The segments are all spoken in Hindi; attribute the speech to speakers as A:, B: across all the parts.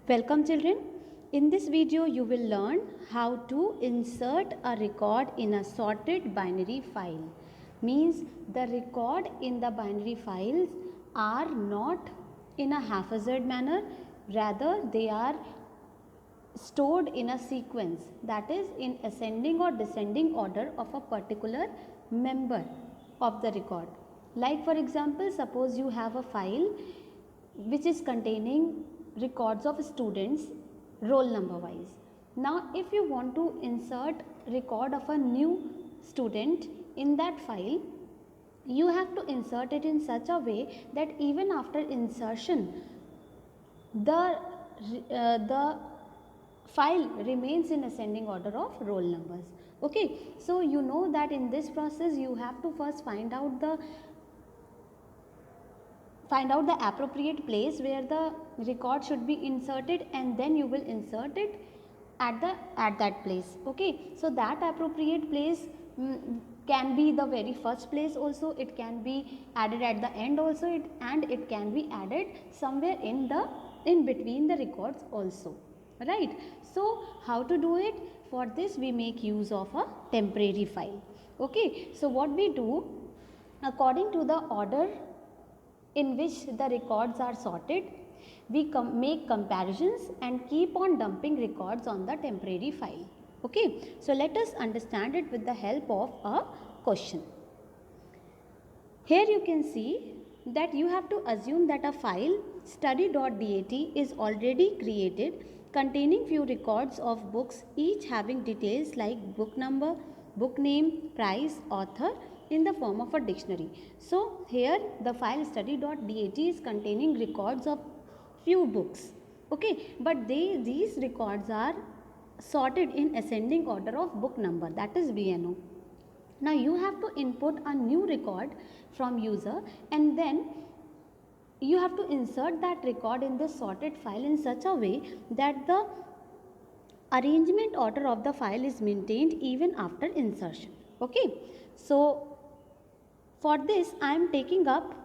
A: Welcome children. In this video you will learn how to insert a record in a sorted binary file. Means the record in the binary files are not in a haphazard manner, rather they are stored in a sequence, that is in ascending or descending order of a particular member of the record. Like for example, suppose you have a file which is containing records of students roll number wise. Now if you want to insert record of a new student in that file, you have to insert it in such a way that even after insertion the file remains in ascending order of roll numbers. Okay, so you know that in this process you have to first find out the appropriate place where the record should be inserted, and then you will insert it at that place. Okay, so that appropriate place can be the very first place also, it can be added at the end also, and it can be added somewhere in between the records also, right? So how to do it? For this we make use of a temporary file. Okay, so what we do, according to the order in which the records are sorted, we make comparisons and keep on dumping records on the temporary file. Okay, so let us understand it with the help of a question. Here you can see that you have to assume that a file study.dat is already created containing few records of books, each having details like book number, book name, price, author in the form of a dictionary. So here the file study.dat is containing records of few books. Okay, but these records are sorted in ascending order of book number, that is BNO. Now you have to input a new record from user, and then you have to insert that record in this sorted file in such a way that the arrangement order of the file is maintained even after insertion. Okay, so for this I am taking up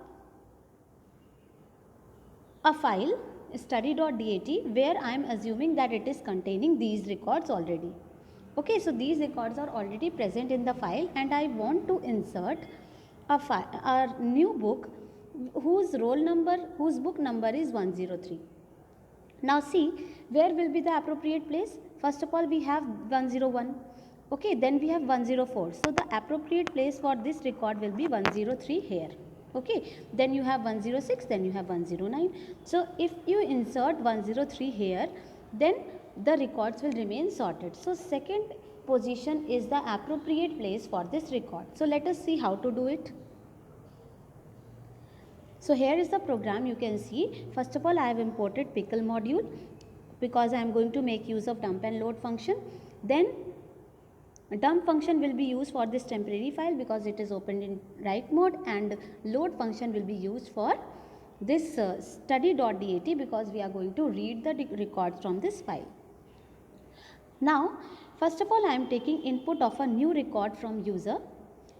A: a file study.dat where I am assuming that it is containing these records already. Okay, so these records are already present in the file, and I want to insert a new book whose book number is 103. Now see, where will be the appropriate place? First of all we have 101. Okay, then we have 104. So the appropriate place for this record will be 103 here. Okay, then you have 106, then you have 109. So if you insert 103 here, then the records will remain sorted. So second position is the appropriate place for this record. So let us see how to do it. So here is the program. You can see, first of all I have imported pickle module because I am going to make use of dump and load function. Then dump function will be used for this temporary file because it is opened in write mode, and load function will be used for this study.dat because we are going to read the records from this file. Now first of all I am taking input of a new record from user.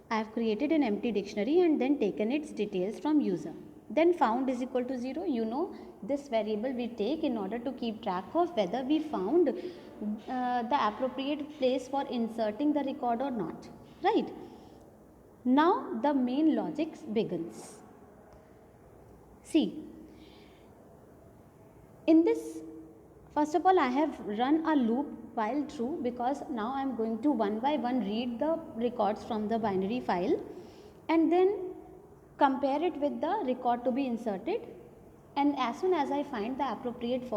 A: I have created an empty dictionary and then taken its details from user. Then found is equal to 0. You know, this variable we take in order to keep track of whether we found the appropriate place for inserting the record or not, right? Now the main logic begins. See, in this, first of all I have run a loop while true because now I am going to one by one read the records from the binary file and then compare it with the record to be inserted, and as soon as I find the appropriate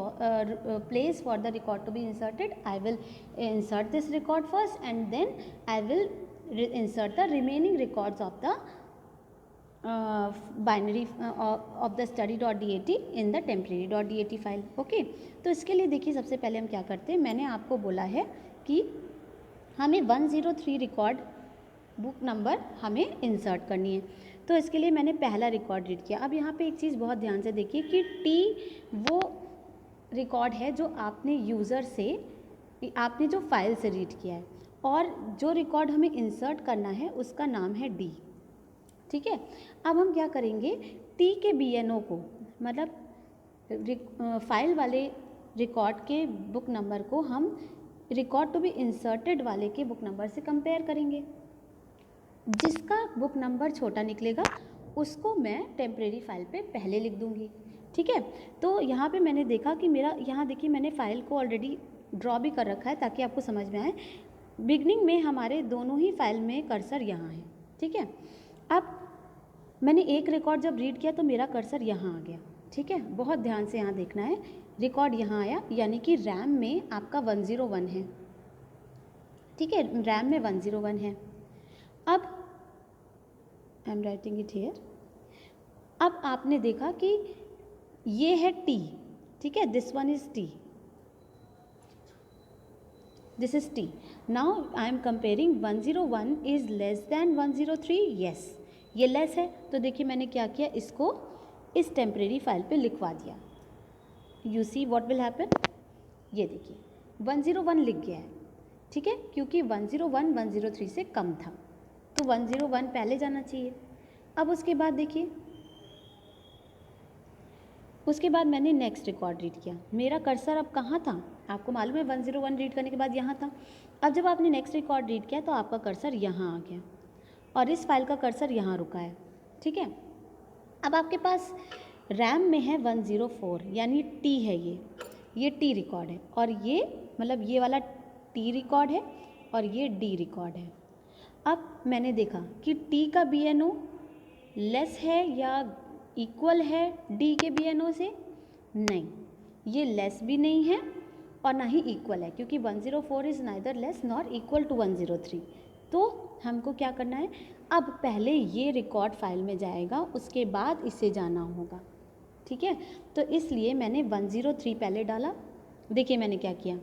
A: place for the record to be inserted, I will insert this record first, and then I will insert the remaining records of the binary of the study.dat in the temporary.dat file. Okay, तो इसके लिए देखिए सबसे पहले हम क्या करते हैं, मैंने आपको बोला है कि हमें 103 रिकॉर्ड बुक नंबर हमें इंसर्ट करनी है, तो इसके लिए मैंने पहला रिकॉर्ड रीड किया. अब यहाँ पे एक चीज़ बहुत ध्यान से देखिए कि टी वो रिकॉर्ड है जो आपने यूज़र से, आपने जो फाइल से रीड किया है, और जो रिकॉर्ड हमें इंसर्ट करना है उसका नाम है डी. ठीक है, अब हम क्या करेंगे, टी के BNO को, मतलब फाइल वाले रिकॉर्ड के बुक नंबर को हम रिकॉर्ड टू बी इंसर्टेड वाले के बुक नंबर से कंपेयर करेंगे। जिसका बुक नंबर छोटा निकलेगा उसको मैं टेम्परेरी फाइल पे पहले लिख दूंगी। ठीक है, तो यहाँ पे मैंने देखा कि मेरा यहाँ देखिए मैंने फाइल को ऑलरेडी ड्रॉ भी कर रखा है ताकि आपको समझ में आए। बिगनिंग में हमारे दोनों ही फाइल में कर्सर यहाँ है। ठीक है, अब मैंने एक रिकॉर्ड जब रीड किया तो मेरा कर्सर यहाँ आ गया। ठीक है, बहुत ध्यान से यहाँ देखना है। रिकॉर्ड यहाँ आया यानी कि रैम में आपका 101 है। ठीक है, रैम में 101 है। अब I am writing it here. अब आपने देखा कि ये है T। ठीक है, this one is T, this is T। Now I am comparing 101 is less than 103। Yes, ये लेस है, तो देखिए मैंने क्या किया, इसको इस टेम्परेरी फाइल पे लिखवा दिया। You see what will happen, ये देखिए 101 लिख गया है। ठीक है, क्योंकि 101 103 से कम था तो 101 पहले जाना चाहिए। अब उसके बाद देखिए, उसके बाद मैंने नेक्स्ट रिकॉर्ड रीड किया। मेरा कर्सर अब कहाँ था, आपको मालूम है 101 रीड करने के बाद यहाँ था। अब जब आपने नेक्स्ट रिकॉर्ड रीड किया तो आपका कर्सर यहाँ आ गया और इस फाइल का कर्सर यहाँ रुका है। ठीक है, अब आपके पास रैम में है 104 यानी T है, ये T रिकॉर्ड है और ये मतलब ये वाला T रिकॉर्ड है और ये D रिकॉर्ड है। अब मैंने देखा कि T का BNO लेस है या इक्वल है D के BNO से, नहीं, ये लेस भी नहीं है और ना ही इक्वल है, क्योंकि 104 is neither less nor equal to 103। तो हमको क्या करना है, अब पहले ये रिकॉर्ड फाइल में जाएगा, उसके बाद इसे जाना होगा। ठीक है, तो इसलिए मैंने 103 पहले डाला। देखिए मैंने क्या किया,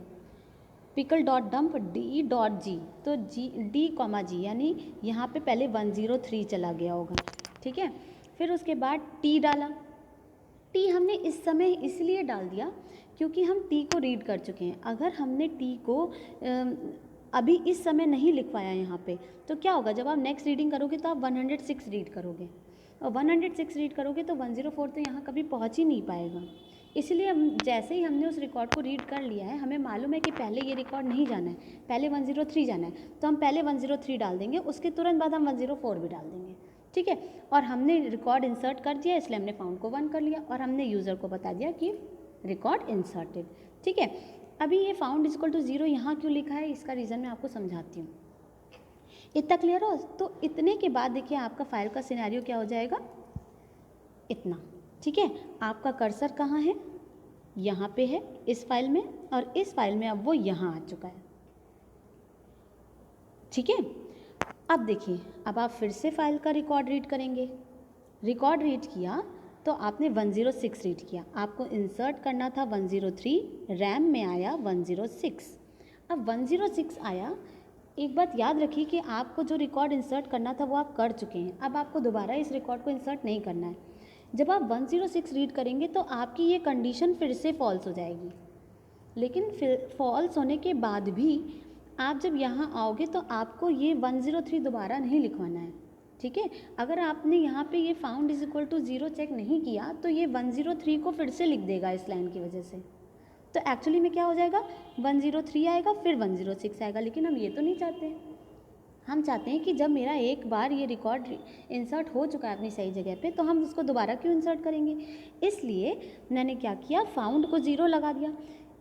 A: pickle dot dump D dot G, तो D, यानी यहाँ पे पहले 103 चला गया होगा। ठीक है, फिर उसके बाद T डाला। T हमने इस समय इसलिए डाल दिया क्योंकि हम T को रीड कर चुके हैं। अगर हमने T को अभी इस समय नहीं लिखवाया यहाँ पे तो क्या होगा, जब आप नेक्स्ट रीडिंग करोगे तो आप 106 रीड करोगे और 106 रीड करोगे तो 104 तो यहाँ कभी पहुँच ही नहीं पाएगा। इसलिए हम जैसे ही हमने उस रिकॉर्ड को रीड कर लिया है, हमें मालूम है कि पहले ये रिकॉर्ड नहीं जाना है, पहले 103 जाना है, तो हम पहले 103 डाल देंगे, उसके तुरंत बाद हम 104 भी डाल देंगे। ठीक है, और हमने रिकॉर्ड इंसर्ट कर दिया इसलिए हमने फाउंड को 1 कर लिया और हमने यूज़र को बता दिया कि रिकॉर्ड इंसर्टेड। ठीक है, अभी ये फाउंड इक्वल टू 0 यहाँ क्यों लिखा है, इसका रीज़न मैं आपको समझाती हूँ। इतना क्लियर हो? तो इतने के बाद देखिए आपका फाइल का सिनेरियो क्या हो जाएगा, इतना। ठीक है, आपका कर्सर कहाँ है, यहाँ पे है इस फाइल में, और इस फाइल में अब वो यहाँ आ चुका है। ठीक है, अब देखिए, अब आप फिर से फाइल का रिकॉर्ड रीड करेंगे। रिकॉर्ड रीड किया तो आपने 106 रीड किया, आपको इंसर्ट करना था 103, रैम में आया 106। अब 106 आया, एक बात याद रखिए कि आपको जो रिकॉर्ड इंसर्ट करना था वो आप कर चुके हैं, अब आपको दोबारा इस रिकॉर्ड को इंसर्ट नहीं करना है। जब आप 106 रीड करेंगे तो आपकी ये कंडीशन फिर से फॉल्स हो जाएगी, लेकिन फिर फॉल्स होने के बाद भी आप जब यहाँ आओगे तो आपको ये 103 दोबारा नहीं लिखवाना है। ठीक है, अगर आपने यहाँ पे ये found is equal to 0 check नहीं किया तो ये 103 को फिर से लिख देगा इस लाइन की वजह से। तो एक्चुअली में क्या हो जाएगा, 103 आएगा फिर 106 आएगा, लेकिन हम ये तो नहीं चाहते। हम चाहते हैं कि जब मेरा एक बार ये रिकॉर्ड इंसर्ट हो चुका है अपनी सही जगह पे तो हम उसको दोबारा क्यों इंसर्ट करेंगे। इसलिए मैंने क्या किया, फाउंड को 0 लगा दिया।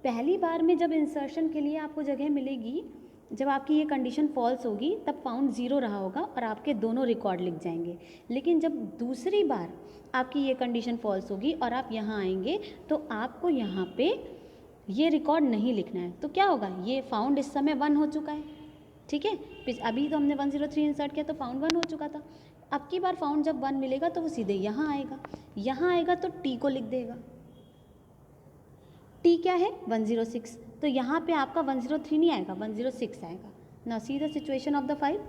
A: पहली बार में जब इंसर्शन के लिए आपको जगह मिलेगी, जब आपकी ये कंडीशन फॉल्स होगी तब फाउंड 0 रहा होगा और आपके दोनों रिकॉर्ड लिख जाएंगे। लेकिन जब दूसरी बार आपकी ये कंडीशन फॉल्स होगी और आप यहाँ आएंगे तो आपको यहाँ पे ये रिकॉर्ड नहीं लिखना है। तो क्या होगा, ये फाउंड इस समय 1 हो चुका है। ठीक है, अभी तो हमने 103 इंसर्ट किया तो फाउंड 1 हो चुका था। अब की बार फाउंड जब 1 मिलेगा तो वो सीधे यहाँ आएगा, यहाँ आएगा तो T को लिख देगा। T क्या है, 106, तो यहाँ पे आपका 103 नहीं आएगा, 106 आएगा। Now see the situation of the file,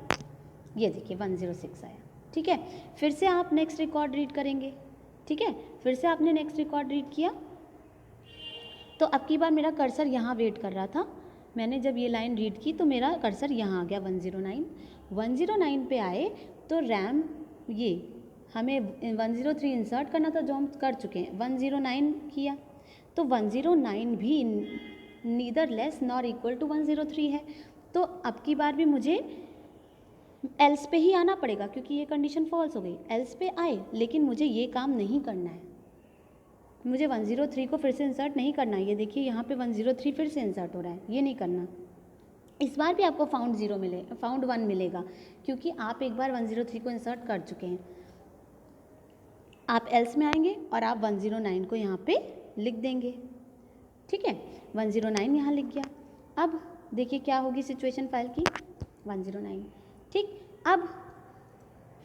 A: ये देखिए 106 आया। ठीक है, फिर से आप नेक्स्ट रिकॉर्ड रीड करेंगे। ठीक है, फिर से आपने नेक्स्ट रिकॉर्ड रीड किया तो अब की बार मेरा कर्सर यहाँ वेट कर रहा था। मैंने जब ये लाइन रीड की तो मेरा कर्सर यहाँ आ गया 109 पे आए तो रैम ये हमें 103 इंसर्ट करना था जो हम कर चुके हैं, 109 किया तो 109 भी neither less nor equal to 103 है। तो अब की बार भी मुझे एल्स पे ही आना पड़ेगा क्योंकि ये कंडीशन फॉल्स हो गई। एल्स पे आए, लेकिन मुझे ये काम नहीं करना है, मुझे 103 को फिर से इंसर्ट नहीं करना है। ये देखिए यहाँ पे 103 फिर से इंसर्ट हो रहा है, ये नहीं करना। इस बार भी आपको फाउंड 1 मिलेगा क्योंकि आप एक बार 103 को इंसर्ट कर चुके हैं। आप एल्स में आएंगे और आप 109 को यहाँ पे लिख देंगे, ठीक है। 109 यहाँ लिख गया। अब देखिए क्या होगी सिचुएशन फाइल की, 109, ठीक। अब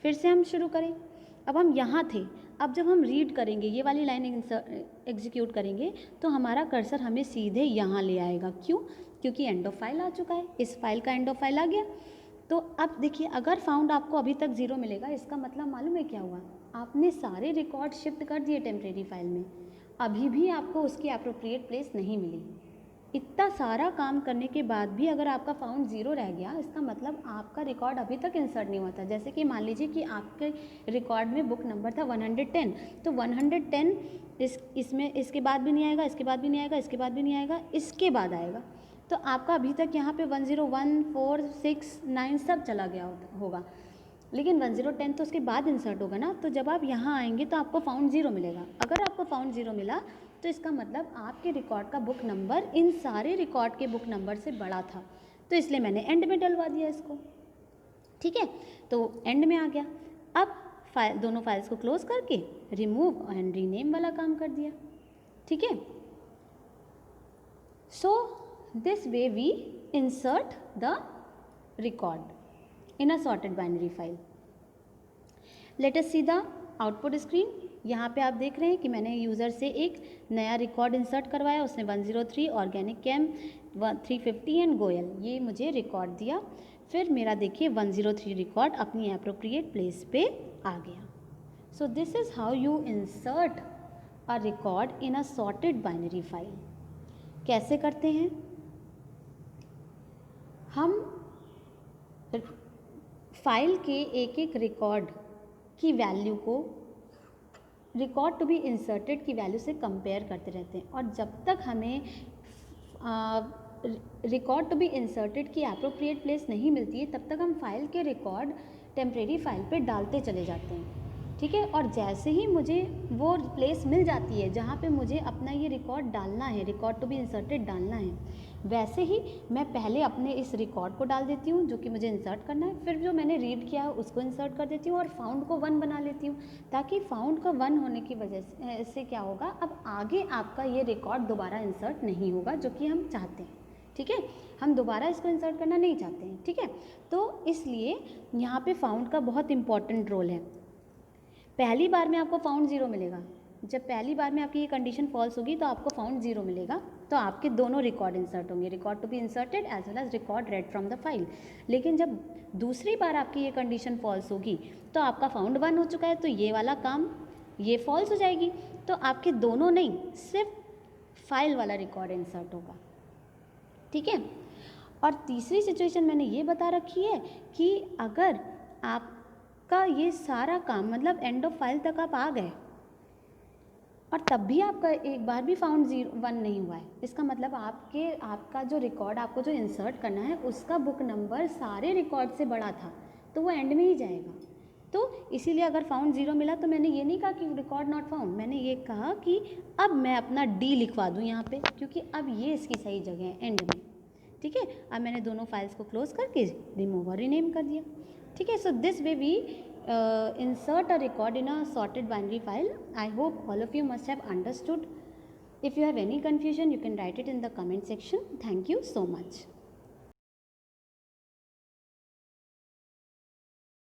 A: फिर से हम शुरू करें। अब हम यहाँ थे, अब जब हम रीड करेंगे, ये वाली लाइन एग्जीक्यूट करेंगे, तो हमारा कर्सर हमें सीधे यहाँ ले आएगा। क्यों? क्योंकि एंड ऑफ फाइल आ चुका है, इस फाइल का एंड ऑफ फाइल आ गया। तो अब देखिए, अगर फाउंड आपको अभी तक 0 मिलेगा, इसका मतलब मालूम है क्या हुआ, आपने सारे रिकॉर्ड शिफ्ट कर दिए टेम्परेरी फाइल में, अभी भी आपको उसकी एप्रोप्रिएट प्लेस नहीं मिली। इतना सारा काम करने के बाद भी अगर आपका फाउंड 0 रह गया, इसका मतलब आपका रिकॉर्ड अभी तक इंसर्ट नहीं हुआ था। जैसे कि मान लीजिए कि आपके रिकॉर्ड में बुक नंबर था 110, तो 110 इसमें इसके बाद भी नहीं आएगा, इसके बाद भी नहीं आएगा, इसके बाद भी नहीं आएगा, इसके बाद आएगा। तो आपका अभी तक यहाँ पे 101, 4, 6, 9 सब चला गया होगा, लेकिन 1010 तो उसके बाद इंसर्ट होगा ना। तो जब आप यहाँ आएंगे तो आपको फाउंड 0 मिलेगा। अगर आपको फाउंड 0 मिला तो इसका मतलब आपके रिकॉर्ड का बुक नंबर इन सारे रिकॉर्ड के बुक नंबर से बड़ा था, तो इसलिए मैंने एंड में डलवा दिया इसको, ठीक है। तो एंड में आ गया। अब दोनों फाइल्स को क्लोज करके रिमूव एंड रीनेम वाला काम कर दिया, ठीक है। So this way we insert the record in a sorted binary file. Let us see the output screen. यहाँ पे आप देख रहे हैं कि मैंने यूज़र से एक नया रिकॉर्ड इंसर्ट करवाया, उसने 103 ऑर्गेनिक केम 350 एंड गोयल, ये मुझे रिकॉर्ड दिया। फिर मेरा देखिए 103 रिकॉर्ड अपनी एप्रोप्रिएट प्लेस पे आ गया। So this is how you insert a record in a sorted binary file. कैसे करते हैं? हम फाइल के एक एक रिकॉर्ड की वैल्यू को रिकॉर्ड टू बी इंसर्टेड की वैल्यू से कंपेयर करते रहते हैं, और जब तक हमें रिकॉर्ड टू बी इंसर्टेड की एप्रोप्रिएट प्लेस नहीं मिलती है, तब तक हम फाइल के रिकॉर्ड टेम्परेरी फाइल पे डालते चले जाते हैं, ठीक है। और जैसे ही मुझे वो प्लेस मिल जाती है जहाँ पे मुझे अपना ये रिकॉर्ड डालना है, रिकॉर्ड टू बी इंसर्टेड डालना है, वैसे ही मैं पहले अपने इस रिकॉर्ड को डाल देती हूँ जो कि मुझे इंसर्ट करना है, फिर जो मैंने रीड किया है उसको इंसर्ट कर देती हूँ और फाउंड को 1 बना लेती हूँ, ताकि फाउंड का 1 होने की वजह से क्या होगा, अब आगे आपका ये रिकॉर्ड दोबारा इंसर्ट नहीं होगा, जो कि हम चाहते हैं, ठीक है। हम दोबारा इसको इंसर्ट करना नहीं चाहते हैं, ठीक है। तो इसलिए यहाँ पे फाउंड का बहुत इंपॉर्टेंट रोल है। पहली बार में आपको फाउंड 0 मिलेगा, जब पहली बार में आपकी ये कंडीशन फॉल्स होगी तो आपको फाउंड 0 मिलेगा, तो आपके दोनों रिकॉर्ड इंसर्ट होंगे, record to be inserted as well as record read from the file. लेकिन जब दूसरी बार आपकी ये कंडीशन फॉल्स होगी तो आपका फाउंड 1 हो चुका है, तो ये वाला काम ये फॉल्स हो जाएगी, तो आपके दोनों नहीं, सिर्फ फाइल वाला रिकॉर्ड इंसर्ट होगा, ठीक है। और तीसरी सिचुएशन मैंने ये बता रखी है कि अगर आपका ये सारा काम मतलब एंड ऑफ फाइल तक आप आ गए और तब भी आपका एक बार भी फाउंड 1 नहीं हुआ है, इसका मतलब आपका जो रिकॉर्ड आपको जो इंसर्ट करना है उसका बुक नंबर सारे रिकॉर्ड से बड़ा था, तो वो एंड में ही जाएगा। तो इसीलिए अगर फाउंड 0 मिला तो मैंने ये नहीं कहा कि रिकॉर्ड नॉट फाउंड, मैंने ये कहा कि अब मैं अपना D लिखवा दूँ यहाँ पे, क्योंकि अब ये इसकी सही जगह है एंड में, ठीक है। अब मैंने दोनों फाइल्स को क्लोज करके रिमूव और रीनेम कर दिया, ठीक है। So this way we insert a record in a sorted binary file. I hope all of you must have understood. If you have any confusion, you can write it in the comment section. Thank you so much.